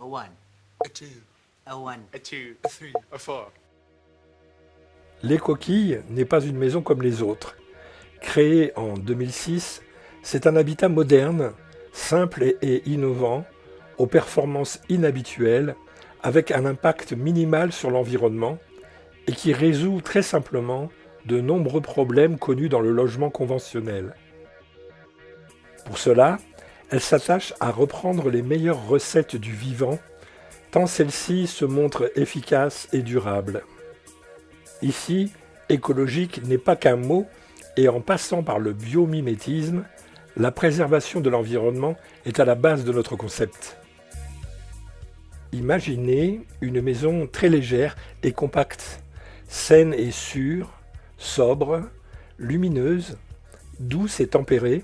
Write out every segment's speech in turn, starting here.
A one, a two, a one. a two, a three, a four. Les Coquilles n'est pas une maison comme les autres. Créée en 2006, c'est un habitat moderne, simple et innovant, aux performances inhabituelles, avec un impact minimal sur l'environnement et qui résout très simplement de nombreux problèmes connus dans le logement conventionnel. Pour cela, elle s'attache à reprendre les meilleures recettes du vivant, tant celles-ci se montrent efficaces et durables. Ici, écologique n'est pas qu'un mot, et en passant par le biomimétisme, la préservation de l'environnement est à la base de notre concept. Imaginez une maison très légère et compacte, saine et sûre, sobre, lumineuse, douce et tempérée,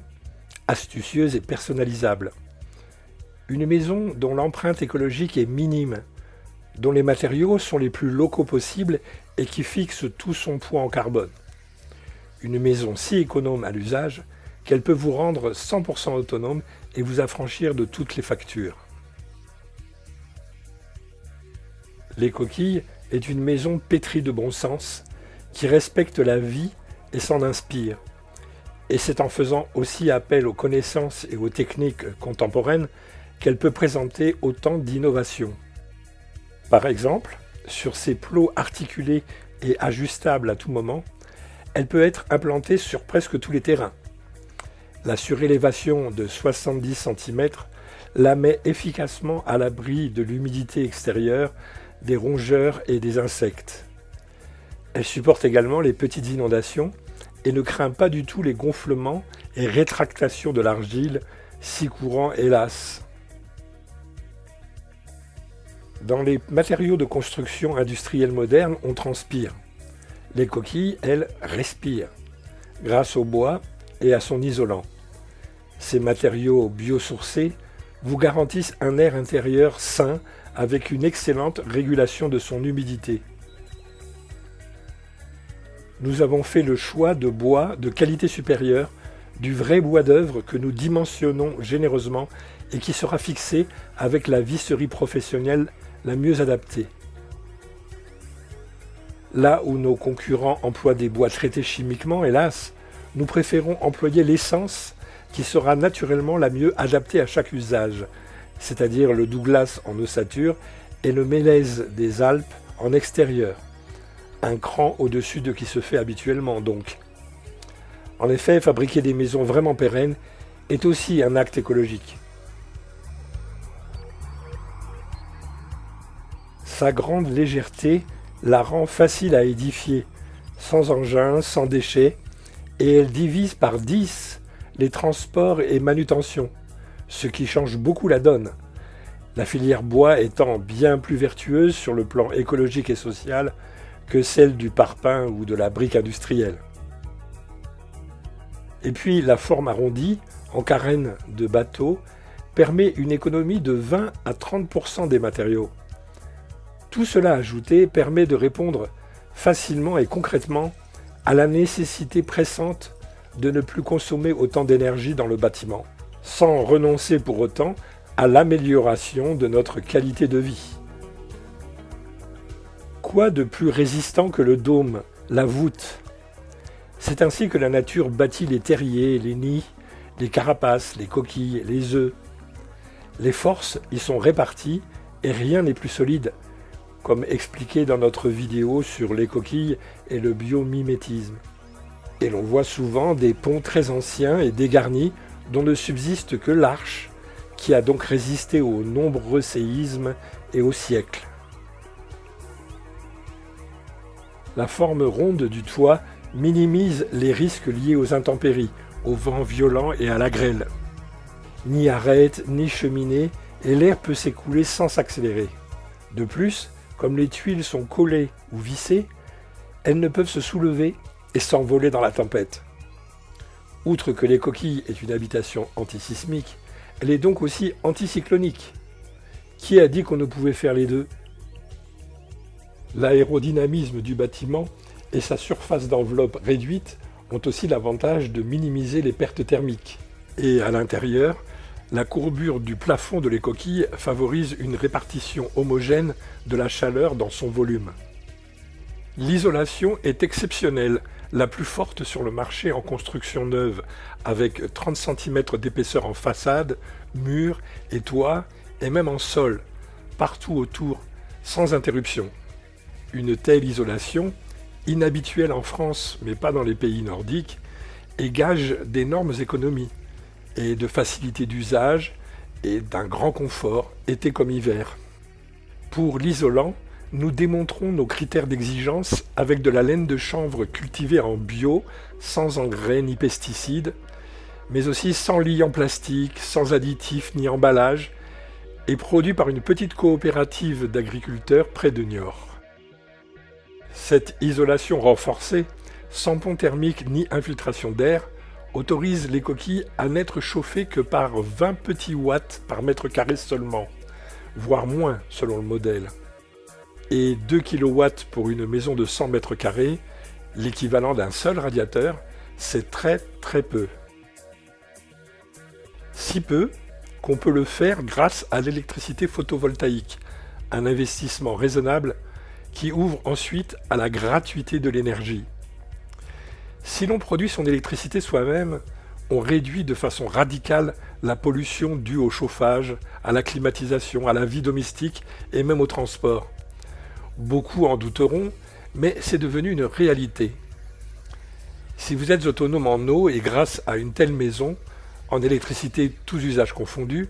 astucieuse et personnalisable. Une maison dont l'empreinte écologique est minime, dont les matériaux sont les plus locaux possibles et qui fixe tout son poids en carbone. Une maison si économe à l'usage qu'elle peut vous rendre 100% autonome et vous affranchir de toutes les factures. Les Coquilles est une maison pétrie de bon sens qui respecte la vie et s'en inspire. Et c'est en faisant aussi appel aux connaissances et aux techniques contemporaines qu'elle peut présenter autant d'innovations. Par exemple, sur ses plots articulés et ajustables à tout moment, elle peut être implantée sur presque tous les terrains. La surélévation de 70 cm la met efficacement à l'abri de l'humidité extérieure, des rongeurs et des insectes. Elle supporte également les petites inondations et ne craint pas du tout les gonflements et rétractations de l'argile, si courants hélas. Dans les matériaux de construction industrielle moderne, on transpire. Les Coquilles, elles, respirent, grâce au bois et à son isolant. Ces matériaux biosourcés vous garantissent un air intérieur sain avec une excellente régulation de son humidité. Nous avons fait le choix de bois de qualité supérieure, du vrai bois d'œuvre que nous dimensionnons généreusement et qui sera fixé avec la visserie professionnelle la mieux adaptée. Là où nos concurrents emploient des bois traités chimiquement, hélas, nous préférons employer l'essence qui sera naturellement la mieux adaptée à chaque usage, c'est-à-dire le Douglas en ossature et le mélèze des Alpes en extérieur. Un cran au-dessus de qui se fait habituellement donc. En effet, fabriquer des maisons vraiment pérennes est aussi un acte écologique. Sa grande légèreté la rend facile à édifier, sans engins, sans déchets, et elle divise par 10 les transports et manutentions, ce qui change beaucoup la donne. La filière bois étant bien plus vertueuse sur le plan écologique et social que celle du parpaing ou de la brique industrielle. Et puis la forme arrondie, en carène de bateau, permet une économie de 20 à 30% des matériaux. Tout cela ajouté permet de répondre facilement et concrètement à la nécessité pressante de ne plus consommer autant d'énergie dans le bâtiment, sans renoncer pour autant à l'amélioration de notre qualité de vie. Quoi de plus résistant que le dôme, la voûte? C'est ainsi que la nature bâtit les terriers, les nids, les carapaces, les coquilles, les œufs. Les forces y sont réparties et rien n'est plus solide, comme expliqué dans notre vidéo sur les coquilles et le biomimétisme. Et l'on voit souvent des ponts très anciens et dégarnis dont ne subsiste que l'arche, qui a donc résisté aux nombreux séismes et aux siècles. La forme ronde du toit minimise les risques liés aux intempéries, au vent violent et à la grêle. Ni arête, ni cheminée, et l'air peut s'écouler sans s'accélérer. De plus, comme les tuiles sont collées ou vissées, elles ne peuvent se soulever et s'envoler dans la tempête. Outre que les coquilles est une habitation antisismique, elle est donc aussi anticyclonique. Qui a dit qu'on ne pouvait faire les deux? L'aérodynamisme du bâtiment et sa surface d'enveloppe réduite ont aussi l'avantage de minimiser les pertes thermiques. Et à l'intérieur, La courbure du plafond de les coquilles favorise une répartition homogène de la chaleur dans son volume. L'isolation est exceptionnelle, la plus forte sur le marché en construction neuve, avec 30 cm d'épaisseur en façade, murs et toits, et même en sol, partout autour, sans interruption. Une telle isolation, inhabituelle en France mais pas dans les pays nordiques, est gage d'énormes économies et de facilité d'usage et d'un grand confort, été comme hiver. Pour l'isolant, nous démontrons nos critères d'exigence avec de la laine de chanvre cultivée en bio, sans engrais ni pesticides, mais aussi sans liant plastique, sans additifs ni emballage, et produit par une petite coopérative d'agriculteurs près de Niort. Cette isolation renforcée, sans pont thermique ni infiltration d'air, autorise les coquilles à n'être chauffées que par 20 petits watts par mètre carré seulement, voire moins selon le modèle. Et 2 kW pour une maison de 100 mètres carrés, l'équivalent d'un seul radiateur, c'est très très peu. Si peu qu'on peut le faire grâce à l'électricité photovoltaïque, un investissement raisonnable qui ouvre ensuite à la gratuité de l'énergie. Si l'on produit son électricité soi-même, on réduit de façon radicale la pollution due au chauffage, à la climatisation, à la vie domestique et même au transport. Beaucoup en douteront, mais c'est devenu une réalité. Si vous êtes autonome en eau et grâce à une telle maison, en électricité tous usages confondus,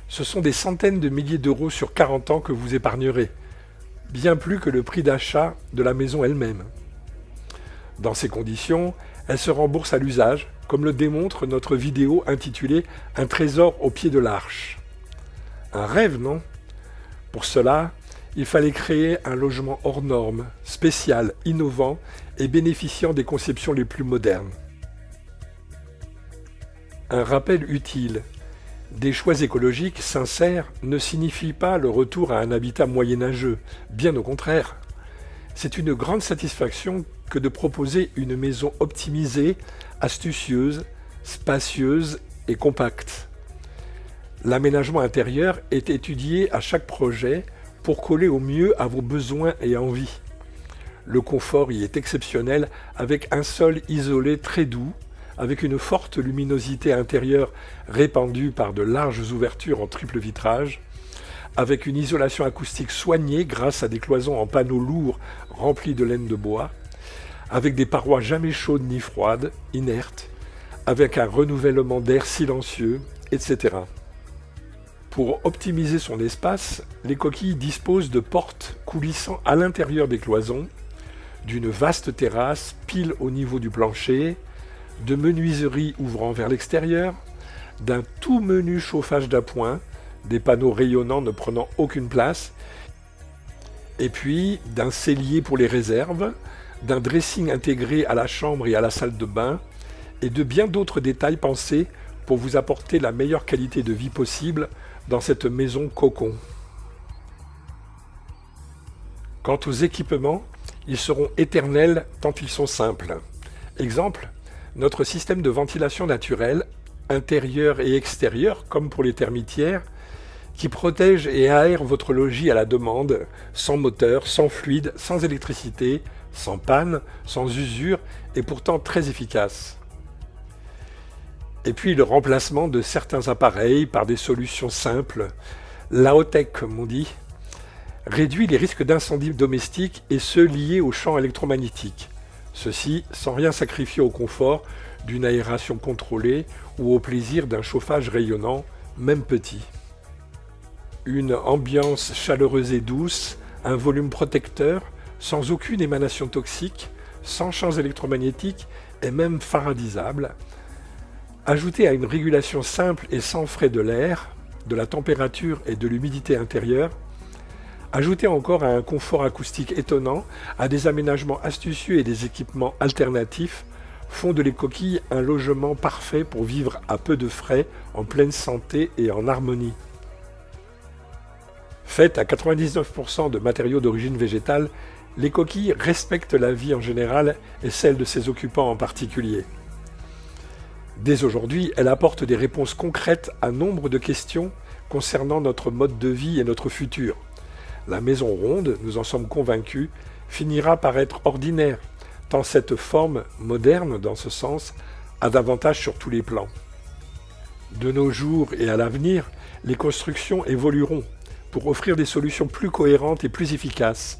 ce sont des centaines de milliers d'euros sur 40 ans que vous épargnerez, bien plus que le prix d'achat de la maison elle-même. Dans ces conditions, elle se rembourse à l'usage, comme le démontre notre vidéo intitulée « Un trésor au pied de l'arche ». Un rêve, non ? Pour cela, il fallait créer un logement hors norme, spécial, innovant et bénéficiant des conceptions les plus modernes. Un rappel utile. Des choix écologiques sincères ne signifient pas le retour à un habitat moyenâgeux, bien au contraire. C'est une grande satisfaction que de proposer une maison optimisée, astucieuse, spacieuse et compacte. L'aménagement intérieur est étudié à chaque projet pour coller au mieux à vos besoins et envies. Le confort y est exceptionnel avec un sol isolé très doux, avec une forte luminosité intérieure répandue par de larges ouvertures en triple vitrage, avec une isolation acoustique soignée grâce à des cloisons en panneaux lourds remplis de laine de bois, avec des parois jamais chaudes ni froides, inertes, avec un renouvellement d'air silencieux, etc. Pour optimiser son espace, les coquilles disposent de portes coulissant à l'intérieur des cloisons, d'une vaste terrasse pile au niveau du plancher, de menuiseries ouvrant vers l'extérieur, d'un tout menu chauffage d'appoint, des panneaux rayonnants ne prenant aucune place, et puis d'un cellier pour les réserves, d'un dressing intégré à la chambre et à la salle de bain, et de bien d'autres détails pensés pour vous apporter la meilleure qualité de vie possible dans cette maison cocon. Quant aux équipements, ils seront éternels tant ils sont simples. Exemple, notre système de ventilation naturelle, intérieur et extérieur, comme pour les termitières, qui protège et aère votre logis à la demande, sans moteur, sans fluide, sans électricité, sans panne, sans usure, et pourtant très efficace. Et puis le remplacement de certains appareils par des solutions simples, low-tech comme on dit, réduit les risques d'incendie domestique et ceux liés aux champs électromagnétiques. Ceci sans rien sacrifier au confort d'une aération contrôlée ou au plaisir d'un chauffage rayonnant, même petit. Une ambiance chaleureuse et douce, un volume protecteur, sans aucune émanation toxique, sans champs électromagnétiques et même faradisable, ajouté à une régulation simple et sans frais de l'air, de la température et de l'humidité intérieure, ajouté encore à un confort acoustique étonnant, à des aménagements astucieux et des équipements alternatifs, font de les coquilles un logement parfait pour vivre à peu de frais, en pleine santé et en harmonie. Faites à 99% de matériaux d'origine végétale, les coquilles respectent la vie en général et celle de ses occupants en particulier. Dès aujourd'hui, elle apporte des réponses concrètes à nombre de questions concernant notre mode de vie et notre futur. La maison ronde, nous en sommes convaincus, finira par être ordinaire, tant cette forme, moderne dans ce sens, a d'avantages sur tous les plans. De nos jours et à l'avenir, les constructions évolueront pour offrir des solutions plus cohérentes et plus efficaces.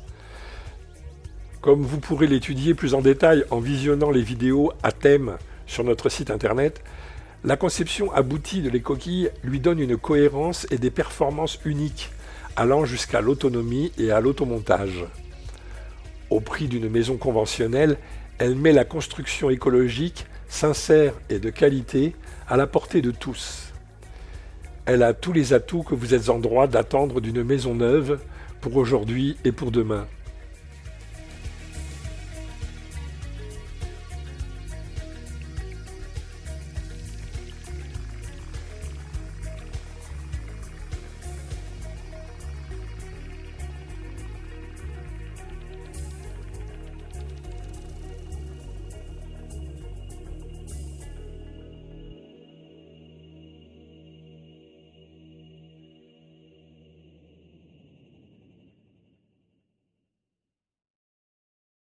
Comme vous pourrez l'étudier plus en détail en visionnant les vidéos à thème sur notre site internet, la conception aboutie de l'écoquille lui donne une cohérence et des performances uniques, allant jusqu'à l'autonomie et à l'automontage. Au prix d'une maison conventionnelle, elle met la construction écologique, sincère et de qualité à la portée de tous. Elle a tous les atouts que vous êtes en droit d'attendre d'une maison neuve pour aujourd'hui et pour demain.